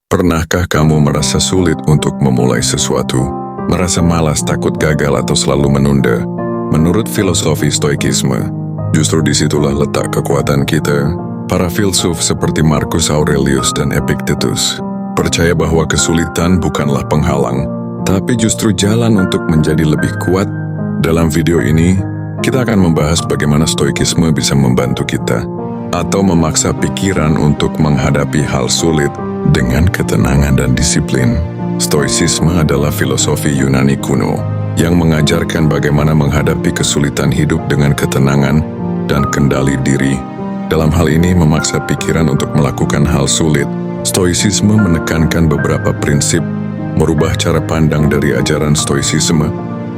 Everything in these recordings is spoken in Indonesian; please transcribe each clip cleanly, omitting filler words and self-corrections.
Pernahkah kamu merasa sulit untuk memulai sesuatu? Merasa malas, takut gagal, atau selalu menunda? Menurut filosofi Stoikisme, justru disitulah letak kekuatan kita. Para filsuf seperti Marcus Aurelius dan Epictetus percaya bahwa kesulitan bukanlah penghalang, tapi justru jalan untuk menjadi lebih kuat. Dalam video ini, kita akan membahas bagaimana Stoikisme bisa membantu kita atau memaksa pikiran untuk menghadapi hal sulit dengan ketenangan dan disiplin. Stoicisme adalah filosofi Yunani kuno yang mengajarkan bagaimana menghadapi kesulitan hidup dengan ketenangan dan kendali diri. Dalam hal ini, memaksa pikiran untuk melakukan hal sulit. Stoicisme menekankan beberapa prinsip, merubah cara pandang dari ajaran Stoicisme.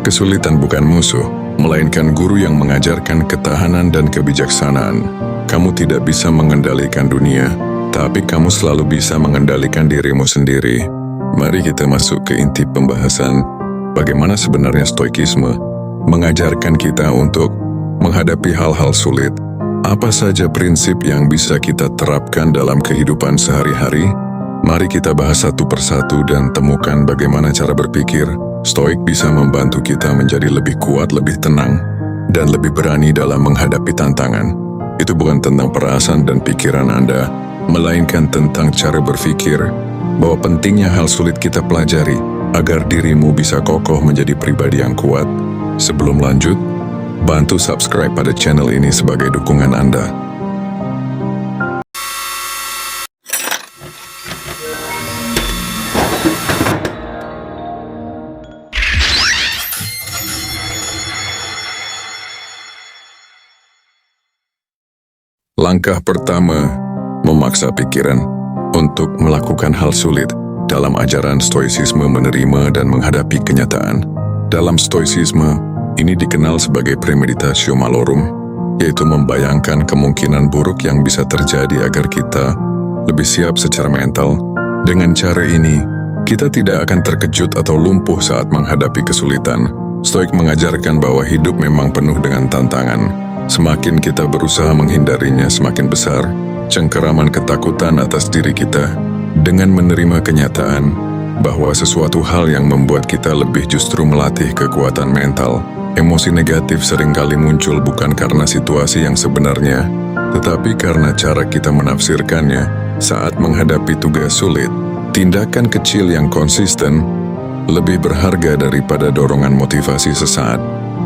Kesulitan bukan musuh, melainkan guru yang mengajarkan ketahanan dan kebijaksanaan. Kamu tidak bisa mengendalikan dunia, tapi kamu selalu bisa mengendalikan dirimu sendiri. Mari kita masuk ke inti pembahasan, bagaimana sebenarnya Stoikisme mengajarkan kita untuk menghadapi hal-hal sulit. Apa saja prinsip yang bisa kita terapkan dalam kehidupan sehari-hari? Mari kita bahas satu persatu dan temukan bagaimana cara berpikir Stoik bisa membantu kita menjadi lebih kuat, lebih tenang, dan lebih berani dalam menghadapi tantangan. Itu bukan tentang perasaan dan pikiran Anda, melainkan tentang cara berpikir bahwa pentingnya hal sulit kita pelajari agar dirimu bisa kokoh menjadi pribadi yang kuat. Sebelum lanjut, bantu subscribe pada channel ini sebagai dukungan Anda. Langkah pertama, memaksa pikiran untuk melakukan hal sulit. Dalam ajaran Stoicisme, menerima dan menghadapi kenyataan. Dalam Stoicisme, ini dikenal sebagai premeditatio malorum, yaitu membayangkan kemungkinan buruk yang bisa terjadi agar kita lebih siap secara mental. Dengan cara ini, kita tidak akan terkejut atau lumpuh saat menghadapi kesulitan. Stoik mengajarkan bahwa hidup memang penuh dengan tantangan. Semakin kita berusaha menghindarinya, semakin besar cengkeraman ketakutan atas diri kita. Dengan menerima kenyataan bahwa sesuatu hal yang membuat kita lebih justru melatih kekuatan mental. Emosi negatif seringkali muncul bukan karena situasi yang sebenarnya, tetapi karena cara kita menafsirkannya saat menghadapi tugas sulit. Tindakan kecil yang konsisten lebih berharga daripada dorongan motivasi sesaat.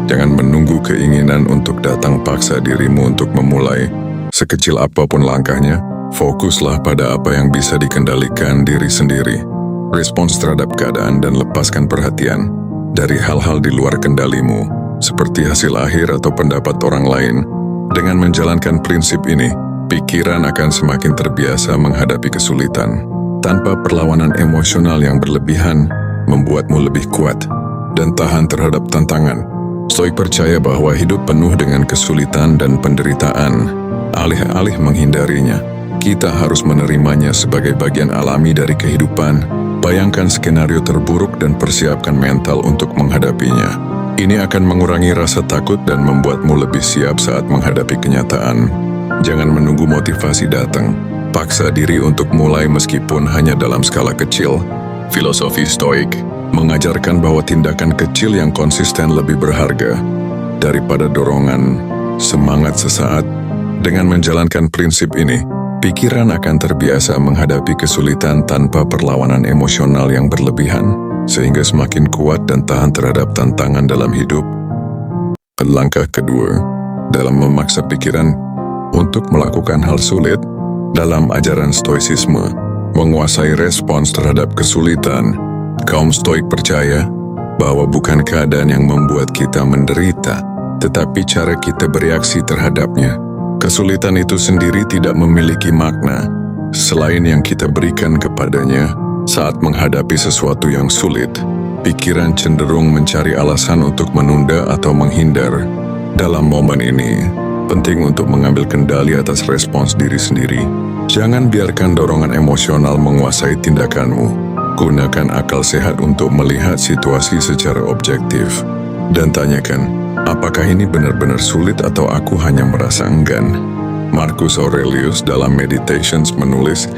Jangan menunggu keinginan untuk datang paksa dirimu untuk memulai. Sekecil apapun langkahnya, fokuslah pada apa yang bisa dikendalikan diri sendiri. Respons terhadap keadaan dan lepaskan perhatian dari hal-hal di luar kendalimu, seperti hasil akhir atau pendapat orang lain. Dengan menjalankan prinsip ini, pikiran akan semakin terbiasa menghadapi kesulitan. Tanpa perlawanan emosional yang berlebihan, membuatmu lebih kuat dan tahan terhadap tantangan. Stoik percaya bahwa hidup penuh dengan kesulitan dan penderitaan. Alih-alih menghindarinya, kita harus menerimanya sebagai bagian alami dari kehidupan. Bayangkan skenario terburuk dan persiapkan mental untuk menghadapinya. Ini akan mengurangi rasa takut dan membuatmu lebih siap saat menghadapi kenyataan. Jangan menunggu motivasi datang. Paksa diri untuk mulai meskipun hanya dalam skala kecil. Filosofi Stoik mengajarkan bahwa tindakan kecil yang konsisten lebih berharga daripada dorongan semangat sesaat. Dengan menjalankan prinsip ini, pikiran akan terbiasa menghadapi kesulitan tanpa perlawanan emosional yang berlebihan, sehingga semakin kuat dan tahan terhadap tantangan dalam hidup. Langkah kedua, dalam memaksa pikiran untuk melakukan hal sulit, dalam ajaran Stoicisme, menguasai respons terhadap kesulitan. Kaum Stoik percaya bahwa bukan keadaan yang membuat kita menderita, tetapi cara kita bereaksi terhadapnya. Kesulitan itu sendiri tidak memiliki makna selain yang kita berikan kepadanya. Saat menghadapi sesuatu yang sulit, pikiran cenderung mencari alasan untuk menunda atau menghindar. Dalam momen ini, penting untuk mengambil kendali atas respons diri sendiri. Jangan biarkan dorongan emosional menguasai tindakanmu. Gunakan akal sehat untuk melihat situasi secara objektif dan tanyakan, apakah ini benar-benar sulit atau aku hanya merasa enggan? Marcus Aurelius dalam Meditations menulis,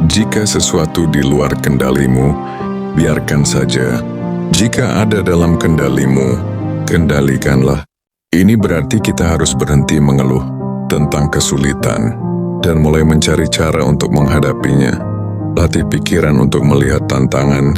Jika sesuatu di luar kendalimu, biarkan saja. Jika ada dalam kendalimu, kendalikanlah. Ini berarti kita harus berhenti mengeluh tentang kesulitan dan mulai mencari cara untuk menghadapinya. Latih pikiran untuk melihat tantangan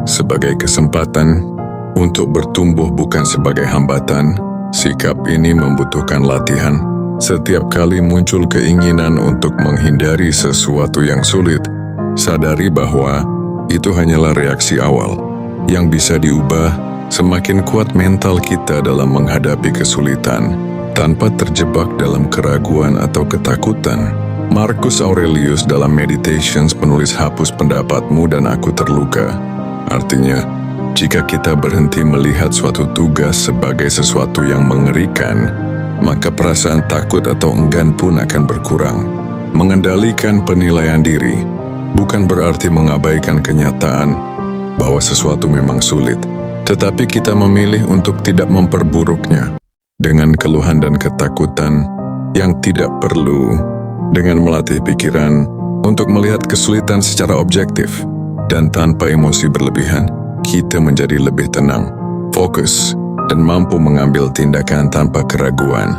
sebagai kesempatan untuk bertumbuh, bukan sebagai hambatan. Sikap ini membutuhkan latihan. Setiap kali muncul keinginan untuk menghindari sesuatu yang sulit, sadari bahwa itu hanyalah reaksi awal yang bisa diubah. Semakin kuat mental kita dalam menghadapi kesulitan tanpa terjebak dalam keraguan atau ketakutan. Marcus Aurelius dalam Meditations penulis, hapus pendapatmu dan aku terluka. Artinya, jika kita berhenti melihat suatu tugas sebagai sesuatu yang mengerikan, maka perasaan takut atau enggan pun akan berkurang. Mengendalikan penilaian diri bukan berarti mengabaikan kenyataan bahwa sesuatu memang sulit, tetapi kita memilih untuk tidak memperburuknya dengan keluhan dan ketakutan yang tidak perlu. Dengan melatih pikiran untuk melihat kesulitan secara objektif dan tanpa emosi berlebihan, kita menjadi lebih tenang, fokus, dan mampu mengambil tindakan tanpa keraguan.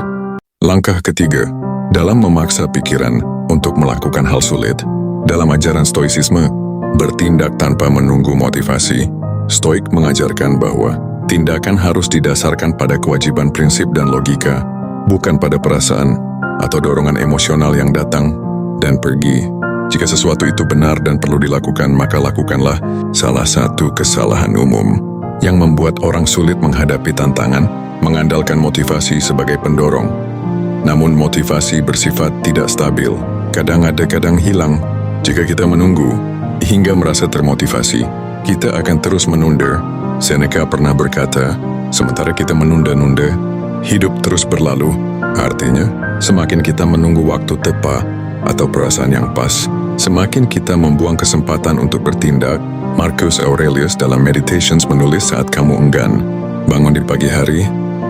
Langkah ketiga, dalam memaksa pikiran untuk melakukan hal sulit. Dalam ajaran stoicisme, bertindak tanpa menunggu motivasi. Stoik mengajarkan bahwa tindakan harus didasarkan pada kewajiban, prinsip, dan logika, bukan pada perasaan atau dorongan emosional yang datang dan pergi. Jika sesuatu itu benar dan perlu dilakukan, maka lakukanlah. Salah satu kesalahan umum yang membuat orang sulit menghadapi tantangan mengandalkan motivasi sebagai pendorong. Namun motivasi bersifat tidak stabil, kadang ada, kadang hilang. Jika kita menunggu hingga merasa termotivasi, kita akan terus menunda. Seneca pernah berkata, sementara kita menunda-nunda, hidup terus berlalu. Artinya, semakin kita menunggu waktu tepat atau perasaan yang pas, semakin kita membuang kesempatan untuk bertindak. Marcus Aurelius dalam Meditations menulis, saat kamu enggan bangun di pagi hari,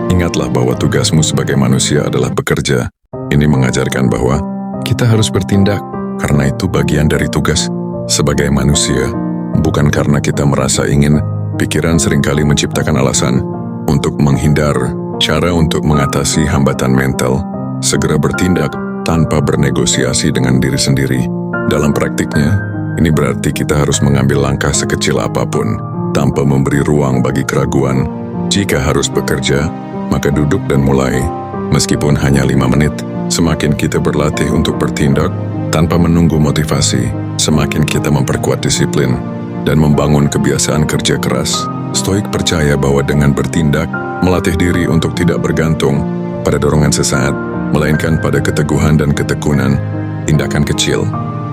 ingatlah bahwa tugasmu sebagai manusia adalah bekerja. Ini mengajarkan bahwa kita harus bertindak karena itu bagian dari tugas sebagai manusia, bukan karena kita merasa ingin. Pikiran seringkali menciptakan alasan untuk menghindar. Cara untuk mengatasi hambatan mental, segera bertindak tanpa bernegosiasi dengan diri sendiri. Dalam praktiknya, ini berarti kita harus mengambil langkah sekecil apapun, tanpa memberi ruang bagi keraguan. Jika harus bekerja, maka duduk dan mulai. Meskipun hanya 5 menit, semakin kita berlatih untuk bertindak tanpa menunggu motivasi, semakin kita memperkuat disiplin dan membangun kebiasaan kerja keras. Stoik percaya bahwa dengan bertindak, melatih diri untuk tidak bergantung pada dorongan sesaat, melainkan pada keteguhan dan ketekunan. Tindakan kecil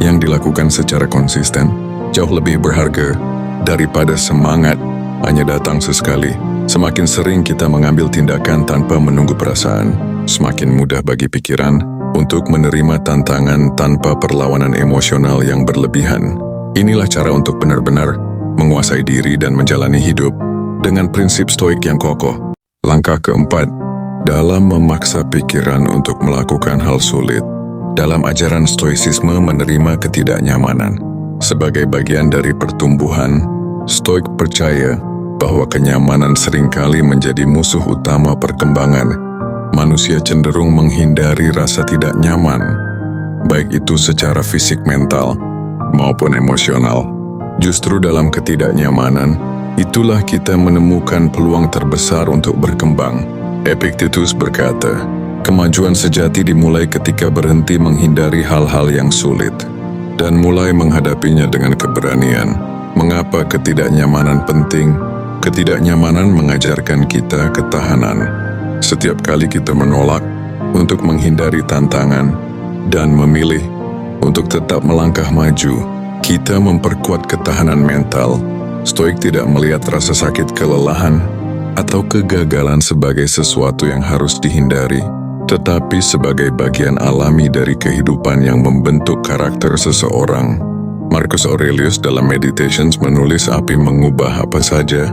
yang dilakukan secara konsisten jauh lebih berharga daripada semangat hanya datang sesekali. Semakin sering kita mengambil tindakan tanpa menunggu perasaan, semakin mudah bagi pikiran untuk menerima tantangan tanpa perlawanan emosional yang berlebihan. Inilah cara untuk benar-benar menguasai diri dan menjalani hidup dengan prinsip stoik yang kokoh. Langkah keempat, dalam memaksa pikiran untuk melakukan hal sulit. Dalam ajaran stoicisme, menerima ketidaknyamanan sebagai bagian dari pertumbuhan. Stoik percaya bahwa kenyamanan seringkali menjadi musuh utama perkembangan. Manusia cenderung menghindari rasa tidak nyaman, baik itu secara fisik, mental, maupun emosional. Justru dalam ketidaknyamanan, itulah kita menemukan peluang terbesar untuk berkembang. Epictetus berkata, kemajuan sejati dimulai ketika berhenti menghindari hal-hal yang sulit dan mulai menghadapinya dengan keberanian. Mengapa ketidaknyamanan penting? Ketidaknyamanan mengajarkan kita ketahanan. Setiap kali kita menolak untuk menghindari tantangan dan memilih untuk tetap melangkah maju, kita memperkuat ketahanan mental. Stoik tidak melihat rasa sakit, kelelahan, atau kegagalan sebagai sesuatu yang harus dihindari, tetapi sebagai bagian alami dari kehidupan yang membentuk karakter seseorang. Marcus Aurelius dalam Meditations menulis, api mengubah apa saja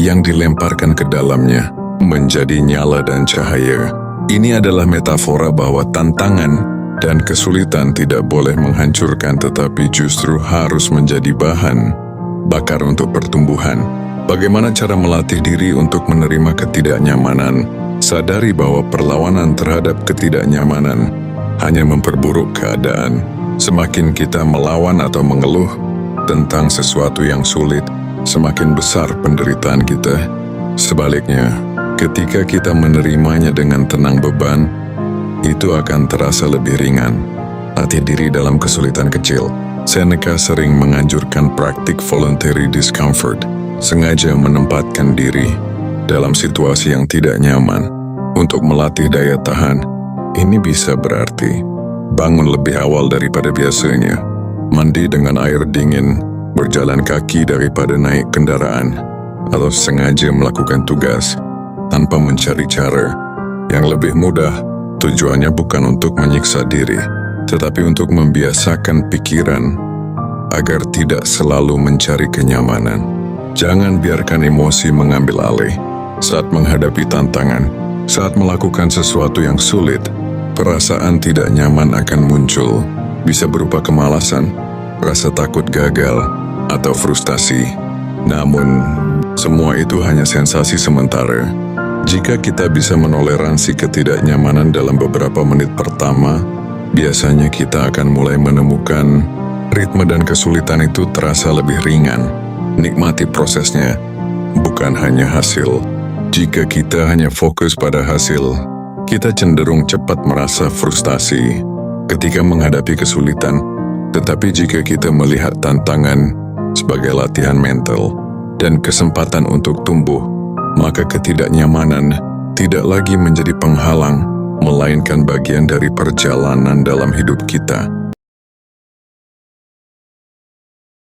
yang dilemparkan ke dalamnya menjadi nyala dan cahaya. Ini adalah metafora bahwa tantangan Dan kesulitan tidak boleh menghancurkan, tetapi justru harus menjadi bahan bakar untuk pertumbuhan. Bagaimana cara melatih diri untuk menerima ketidaknyamanan? Sadari bahwa perlawanan terhadap ketidaknyamanan hanya memperburuk keadaan. Semakin kita melawan atau mengeluh tentang sesuatu yang sulit, semakin besar penderitaan kita. Sebaliknya, ketika kita menerimanya dengan tenang, beban itu akan terasa lebih ringan. Latih diri dalam kesulitan kecil. Seneca sering menganjurkan praktik voluntary discomfort, sengaja menempatkan diri dalam situasi yang tidak nyaman untuk melatih daya tahan. Ini bisa berarti bangun lebih awal daripada biasanya, mandi dengan air dingin, berjalan kaki daripada naik kendaraan, atau sengaja melakukan tugas tanpa mencari cara yang lebih mudah. Tujuannya bukan untuk menyiksa diri, tetapi untuk membiasakan pikiran agar tidak selalu mencari kenyamanan. Jangan biarkan emosi mengambil alih saat menghadapi tantangan. Saat melakukan sesuatu yang sulit, perasaan tidak nyaman akan muncul. Bisa berupa kemalasan, rasa takut gagal, atau frustasi. Namun, semua itu hanya sensasi sementara. Jika kita bisa menoleransi ketidaknyamanan dalam beberapa menit pertama, biasanya kita akan mulai menemukan ritme dan kesulitan itu terasa lebih ringan. Nikmati prosesnya, bukan hanya hasil. Jika kita hanya fokus pada hasil, kita cenderung cepat merasa frustasi ketika menghadapi kesulitan. Tetapi jika kita melihat tantangan sebagai latihan mental dan kesempatan untuk tumbuh, maka ketidaknyamanan tidak lagi menjadi penghalang, melainkan bagian dari perjalanan dalam hidup kita.